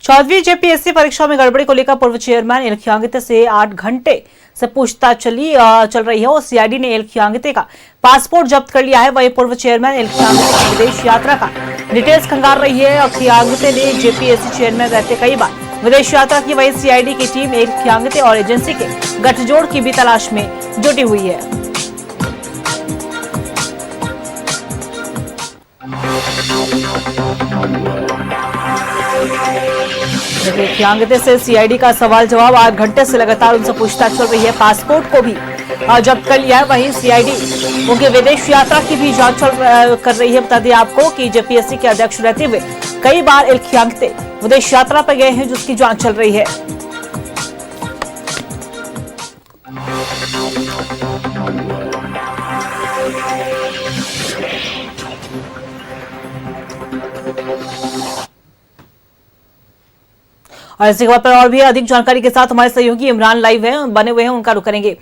14वीं JPSC परीक्षा में गड़बड़ी को लेकर पूर्व चेयरमैन एल खियांगते से 8 घंटे से पूछताछ चल रही है और सीआईडी ने एल खियांगते का पासपोर्ट जब्त कर लिया है। वही पूर्व चेयरमैन एल खियांगते की विदेश यात्रा का डिटेल्स खंगाल रही है और खियांगते ने जेपीएससी चेयरमैन रहते कई बार विदेश यात्रा की। वही सीआईडी की टीम एल खियांगते और एजेंसी के गठजोड़ की भी तलाश में जुटी हुई है। खियांगते से सीआईडी का सवाल जवाब 8 घंटे से लगातार उनसे पूछताछ चल रही है। पासपोर्ट को भी जब्त कर लिया है। वहीं सीआईडी उनके विदेश यात्रा की भी जांच कर रही है। बता दें आपको कि जेपीएससी के अध्यक्ष रहते हुए कई बार एल खियांगते विदेश यात्रा पर गए हैं, जिसकी जांच चल रही है। और इसी खबर पर और भी अधिक जानकारी के साथ हमारे सहयोगी इमरान लाइव है, बने हुए हैं, उनका रुख करेंगे।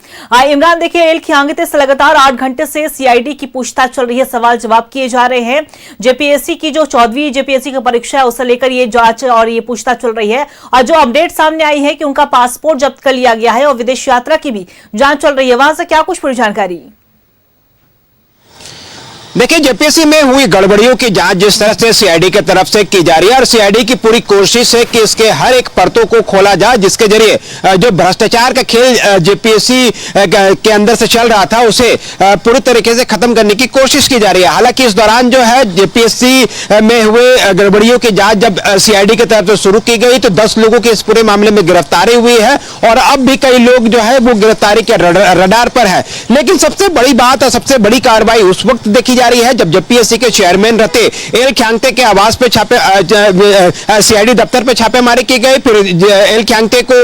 इमरान, देखिए, एल खियांगते से लगातार 8 घंटे से सीआईडी की पूछताछ चल रही है, सवाल जवाब किए जा रहे हैं। जेपीएससी की जो 14वीं जेपीएससी की परीक्षा है उसे लेकर ये जांच और ये पूछताछ चल रही है और जो अपडेट सामने आई है कि उनका पासपोर्ट जब्त कर लिया गया है और विदेश यात्रा की भी जांच चल रही है, वहां से क्या कुछ पूरी जानकारी? देखिए, जेपीएससी में हुई गड़बड़ियों की जांच जिस तरह से सीआईडी की तरफ से की जा रही है और सीआईडी की पूरी कोशिश है कि इसके हर एक परतों को खोला जाए, जिसके जरिए जो भ्रष्टाचार का खेल जेपीएससी के अंदर से चल रहा था उसे पूरी तरीके से खत्म करने की कोशिश की जा रही है। हालांकि इस दौरान जो है जेपीएससी में हुए गड़बड़ियों की जांच जब सीआईडी की तरफ से शुरू की गई तो 10 लोगों की इस पूरे मामले में गिरफ्तारी हुई है और अब भी कई लोग जो है वो गिरफ्तारी के रडार पर है। लेकिन सबसे बड़ी बात और सबसे बड़ी कार्रवाई उस वक्त देखी जा रही है जब जेपीएससी के चेयरमैन रहते एल खियांगते के आवास पे सीआईडी दफ्तर पे छापेमारी की गई। फिर एल खियांगते को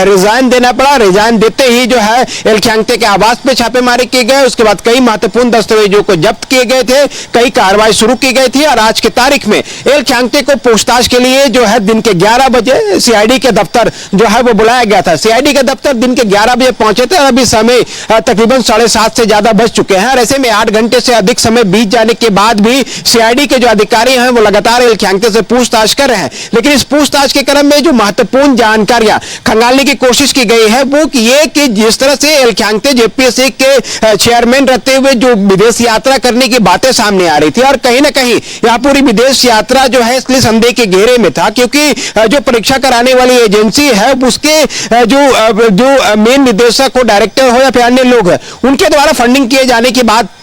रिजाइन देना पड़ा। रिजाइन देते ही जो है एल खियांगते के आवास पे छापेमारी की गई। उसके बाद कई महत्वपूर्ण दस्तावेजों को जब्त किए गए थे, कई कार्रवाई शुरू की गई थी और आज की तारीख में एल खियांगते को पूछताछ के लिए जो है दिन के 11 बजे सीआईडी के दफ्तर जो है वो बुलाया गया था। सीआईडी के दफ्तर दिन के 11 बजे पहुंचे थे और अभी समय तकरीबन 7:30 से ज्यादा बज चुके हैं और ऐसे में 8 घंटे से अधिक समय बीत जाने के बाद भी सीआईडी के जो अधिकारी हैं वो लगातार एल खियांगते से पूछताछ कर रहे हैं। लेकिन इस पूछताछ के क्रम में जो महत्वपूर्ण जानकारियां खंगालने की कोशिश की गई है वो ये कि जिस तरह से एल खियांगते जेपीएससी के चेयरमैन रहते हुए जो विदेश यात्रा करने की बातें सामने आ रही थी और कहीं ना कहीं यह पूरी विदेश यात्रा जो है इसलिए संदेह के घेरे में था क्योंकि जो परीक्षा कराने वाली एजेंसी है उसके जो मेन निदेशक हो, डायरेक्टर हो या फिर अन्य लोग हैं उनके द्वारा फंडिंग किए जाने की बात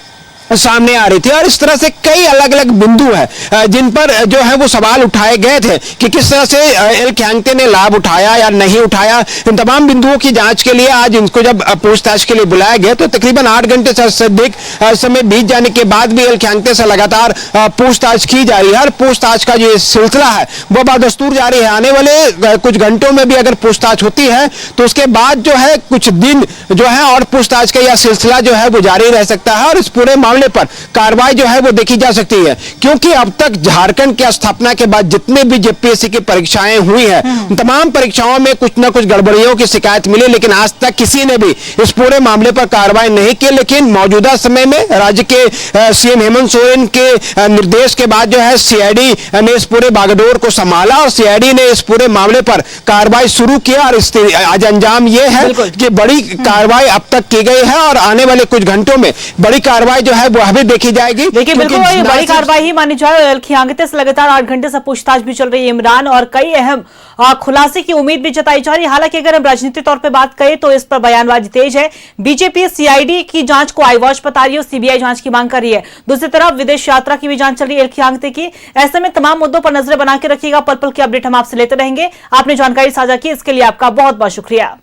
सामने आ रही थी और इस तरह से कई अलग अलग बिंदु हैं जिन पर जो है वो सवाल उठाए गए थे कि किस तरह से एल खियांगते ने लाभ उठाया या नहीं उठाया। इन तमाम बिंदुओं की जांच के लिए आज इनको जब पूछताछ के लिए बुलाया गया तो तकरीबन 8 घंटे से अधिक समय बीत जाने के बाद भी एल खियांगते से लगातार पूछताछ की जा रही है और पूछताछ का जो सिलसिला है वो बदस्तूर जारी है। आने वाले कुछ घंटों में भी अगर पूछताछ होती है तो उसके बाद जो है कुछ दिन जो है और पूछताछ का यह सिलसिला जो है वो जारी रह सकता है और इस पूरे पर कार्रवाई जो है वो देखी जा सकती है क्योंकि अब तक झारखंड की स्थापना के बाद जितने भी जेपीएससी की परीक्षाएं हुई हैं तमाम परीक्षाओं में कुछ ना कुछ गड़बड़ियों की शिकायत मिली, लेकिन आज तक किसी ने भी इस पूरे मामले पर कार्रवाई नहीं की। लेकिन मौजूदा समय में राज्य के सीएम हेमंत सोरेन के निर्देश के बाद जो है सीआईडी ने इस पूरे बागडोर को संभाला और सीआईडी ने इस पूरे मामले पर कार्रवाई शुरू किया और आज अंजाम यह है कि बड़ी कार्रवाई अब तक की गई है और आने वाले कुछ घंटों में बड़ी कार्रवाई जो है वो अभी देखी जाएगी। देखिए, बिल्कुल ये बड़ी कार्रवाई ही मानी जाए। एल खियांगते से लगातार 8 घंटे से पूछताछ भी चल रही है इमरान और कई अहम खुलासे की उम्मीद भी जताई जा रही है। हालांकि अगर हम राजनीतिक तौर पे बात करें तो इस पर बयानबाजी तेज है। बीजेपी सीआईडी की जांच को आई वॉच बता रही है, सीबीआई जांच की मांग कर रही है। दूसरी तरफ विदेश यात्रा की भी जांच चल रही है एल खियांगते की। ऐसे में तमाम मुद्दों पर नजरें बना के रखिएगा। पल पल की अपडेट हम आपसे लेते रहेंगे। आपने जानकारी साझा की, इसके लिए आपका बहुत बहुत शुक्रिया।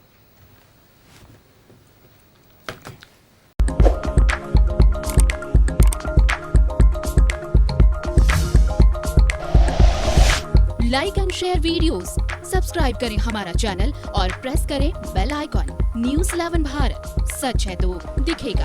Like and share videos, subscribe करें हमारा चैनल और प्रेस करें बेल आइकॉन। न्यूज़ 11 भारत, सच है तो दिखेगा।